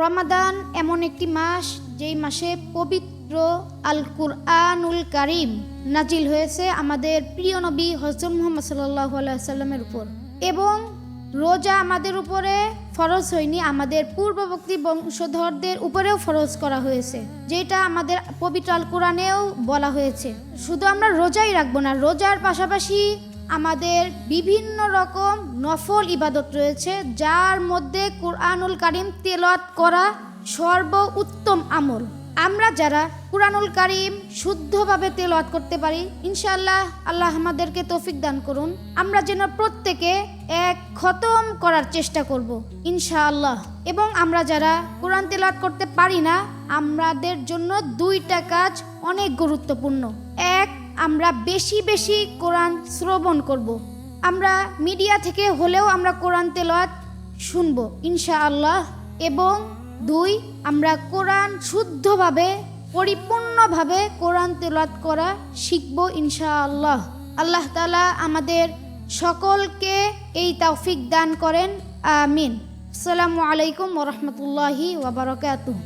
রমাদান এমন একটি মাস যেই মাসে পবিত্র আল কুরআনুল কারীম নাজিল হয়েছে আমাদের প্রিয় নবী হযরত মুহাম্মদ সাল্লাল্লাহু আলাইহি সাল্লামের উপর, এবং রোজা আমাদের উপরে ফরজ হয়নি, আমাদের পূর্ববর্তী বংশধরদের উপরেও ফরজ করা হয়েছে, যেটা আমাদের পবিত্র আল কোরআনেও বলা হয়েছে। শুধু আমরা রোজাই রাখবো না, রোজার পাশাপাশি আমাদের বিভিন্ন রকম নফল ইবাদত রয়েছে, যার মধ্যে কুরআনুল কারীম তেলাওয়াত করা সর্বোত্তম আমল। আমরা যারা কুরআনুল কারীম শুদ্ধভাবে তেলাওয়াত করতে পারি, ইনশাআল্লাহ আল্লাহ আমাদেরকে তৌফিক দান করুন, আমরা যেন প্রত্যেকে এক খতম করার চেষ্টা করব ইনশাআল্লাহ। এবং আমরা যারা কোরআন তেলাওয়াত করতে পারি না, আমাদের জন্য দুইটা কাজ অনেক গুরুত্বপূর্ণ। এক, আমরা বেশি বেশি কোরআন শ্রবণ করব, আমরা মিডিয়া থেকে হলেও আমরা কোরআন তেলাওয়াত শুনবো ইনশাআল্লাহ। এবং দুই, আমরা কোরআন শুদ্ধভাবে পরিপূর্ণভাবে কোরআন তেলাওয়াত করা শিখব ইনশাআল্লাহ। আল্লাহ তাআলা আমাদের সকলকে এই তৌফিক দান করেন, আমিন। আসসালামু আলাইকুম ওয়া রাহমাতুল্লাহি ওয়া বারাকাতুহু।